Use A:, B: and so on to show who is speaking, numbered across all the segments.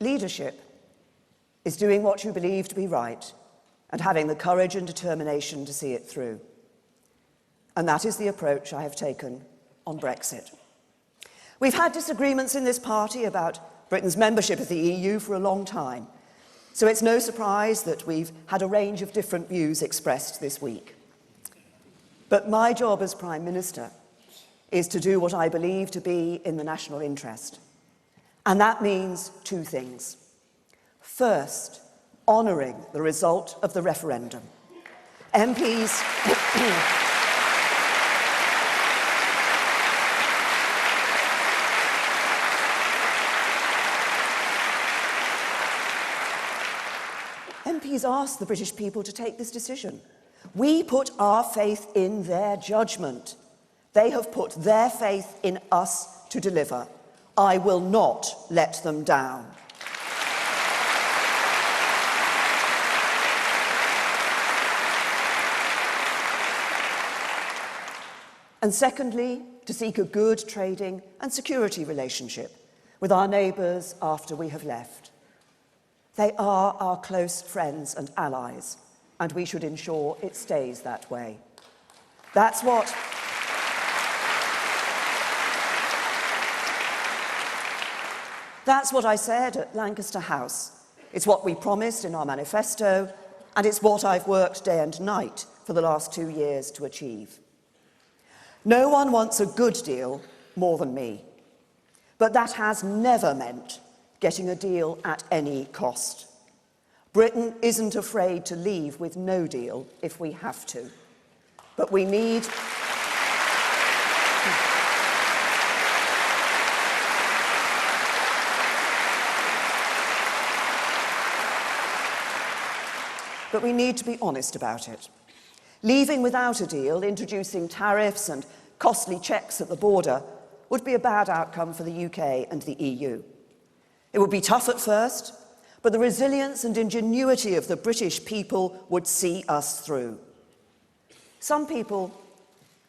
A: Leadership is doing what you believe to be right and having the courage and determination to see it through. And that is the approach I have taken on Brexit. We've had disagreements in this party about Britain's membership of the EU for a long time, so it's no surprise that we've had a range of different views expressed this week. But my job as Prime Minister is to do what I believe to be in the national interest. And that means two things. First, honouring the result of the referendum. MPs asked the British people to take this decision. We put our faith in their judgment. They have put their faith in us to deliver. I will not let them down. And secondly, to seek a good trading and security relationship with our neighbours after we have left. They are our close friends and allies, and we should ensure it stays that way. That's what I said at Lancaster House. It's what we promised in our manifesto, and it's what I've worked day and night for the last 2 years to achieve. No one wants a good deal more than me, but that has never meant getting a deal at any cost. Britain isn't afraid to leave with no deal if we have to. But we need to be honest about it. Leaving without a deal, introducing tariffs and costly checks at the border would be a bad outcome for the UK and the EU. It would be tough at first, but the resilience and ingenuity of the British people would see us through. Some people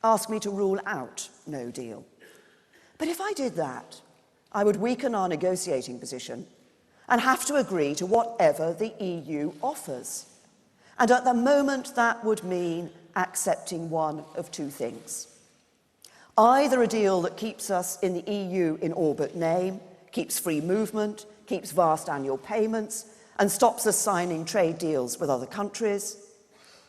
A: ask me to rule out no deal. But if I did that, I would weaken our negotiating position and have to agree to whatever the EU offers. And at the moment, that would mean accepting one of two things. Either a deal that keeps us in the EU in all but name, keeps free movement, keeps vast annual payments, and stops us signing trade deals with other countries,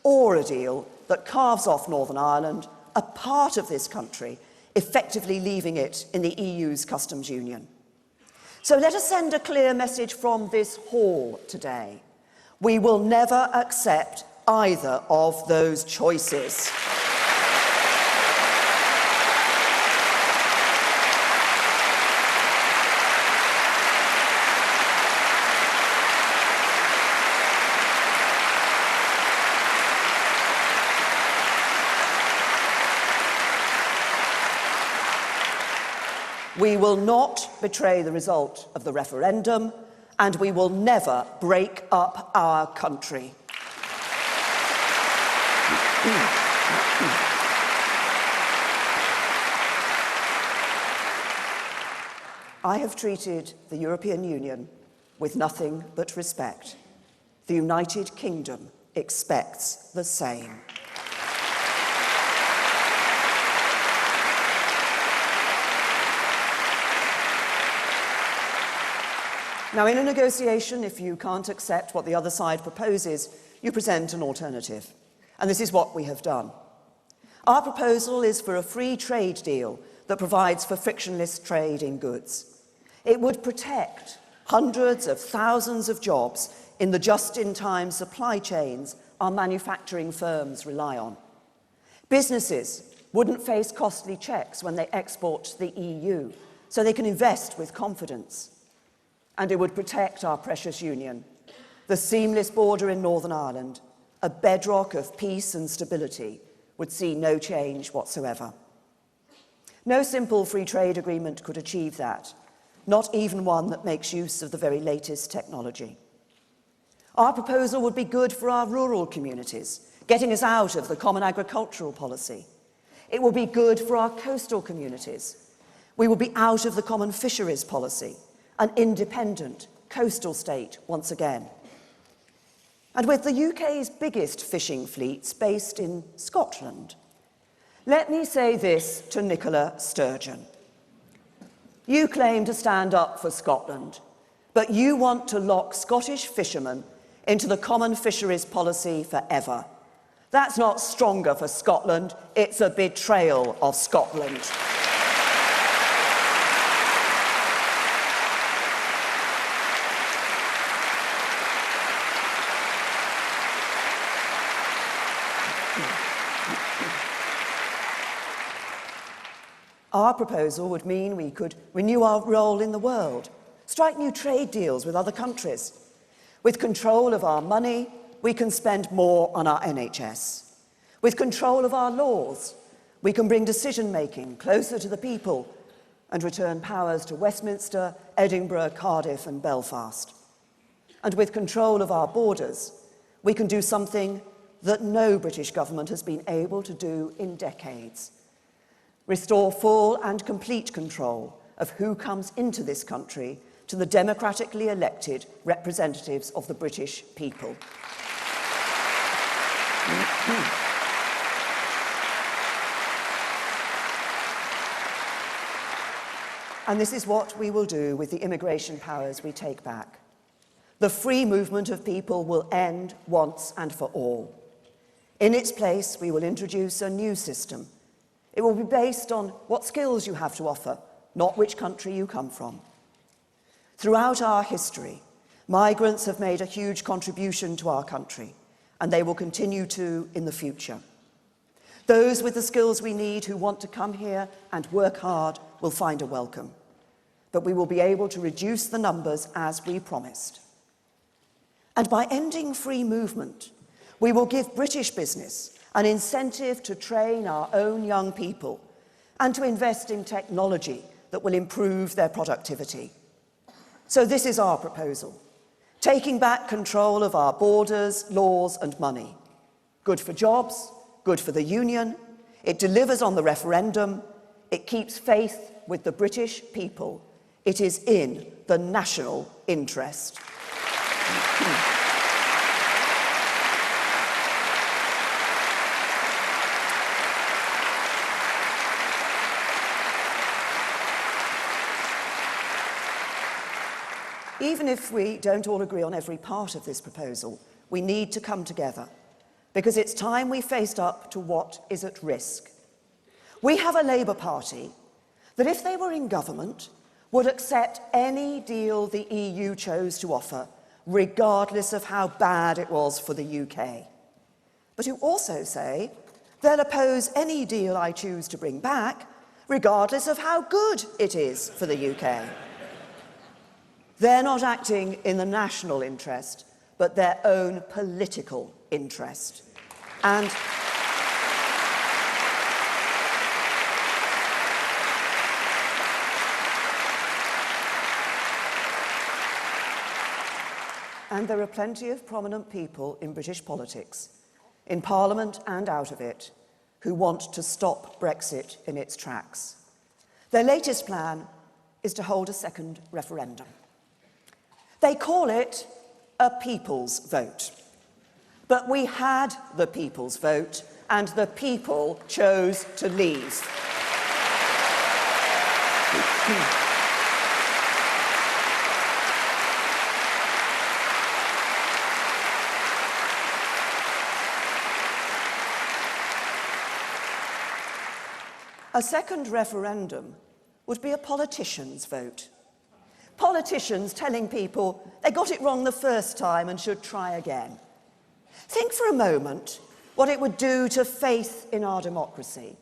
A: or a deal that carves off Northern Ireland, a part of this country, effectively leaving it in the EU's customs union. So let us send a clear message from this hall today. We will never accept either of those choices. We will not betray the result of the referendum, and we will never break up our country. I have treated the European Union with nothing but respect. The United Kingdom expects the same. Now, in a negotiation, if you can't accept what the other side proposes, you present an alternative. And this is what we have done. Our proposal is for a free trade deal that provides for frictionless trade in goods. It would protect hundreds of thousands of jobs in the just-in-time supply chains our manufacturing firms rely on. Businesses wouldn't face costly checks when they export to the EU, so they can invest with confidence. And it would protect our precious union, the seamless border in Northern Ireland, a bedrock of peace and stability, would see no change whatsoever. No simple free trade agreement could achieve that, not even one that makes use of the very latest technology. Our proposal would be good for our rural communities, getting us out of the common agricultural policy. It would be good for our coastal communities. We would be out of the common fisheries policy, an independent, coastal state once again. And with the UK's biggest fishing fleets based in Scotland, let me say this to Nicola Sturgeon. You claim to stand up for Scotland, but you want to lock Scottish fishermen into the common fisheries policy forever. That's not stronger for Scotland, it's a betrayal of Scotland. Our proposal would mean we could renew our role in the world, strike new trade deals with other countries. With control of our money, we can spend more on our NHS. With control of our laws, we can bring decision-making closer to the people and return powers to Westminster, Edinburgh, Cardiff and Belfast. And with control of our borders, we can do something that no British government has been able to do in decades. Restore full and complete control of who comes into this country to the democratically elected representatives of the British people. And this is what we will do with the immigration powers we take back. The free movement of people will end once and for all. In its place, we will introduce a new system. It will be based on what skills you have to offer, not which country you come from. Throughout our history, migrants have made a huge contribution to our country, and they will continue to in the future. Those with the skills we need who want to come here and work hard will find a welcome. But we will be able to reduce the numbers as we promised. And by ending free movement, we will give British business an incentive to train our own young people and to invest in technology that will improve their productivity. So this is our proposal, taking back control of our borders, laws and money. Good for jobs, good for the union, it delivers on the referendum, it keeps faith with the British people. It is in the national interest. Even if we don't all agree on every part of this proposal, we need to come together, because it's time we faced up to what is at risk. We have a Labour Party that, if they were in government, would accept any deal the EU chose to offer, regardless of how bad it was for the UK. But who also say they'll oppose any deal I choose to bring back, regardless of how good it is for the UK. They're not acting in the national interest, but their own political interest. And there are plenty of prominent people in British politics, in Parliament and out of it, who want to stop Brexit in its tracks. Their latest plan is to hold a second referendum. They call it a people's vote. But we had the people's vote, and the people chose to leave. A second referendum would be a politician's vote. Politicians telling people they got it wrong the first time and should try again. Think for a moment what it would do to faith in our democracy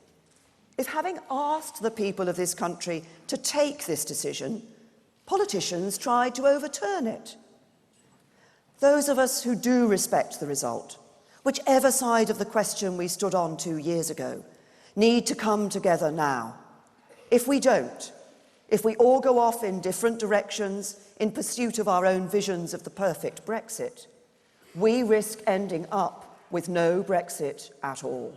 A: if, having asked the people of this country to take this decision, politicians tried to overturn it. Those of us who do respect the result, whichever side of the question we stood on 2 years ago, need to come together now. If we don't, if we all go off in different directions in pursuit of our own visions of the perfect Brexit, we risk ending up with no Brexit at all.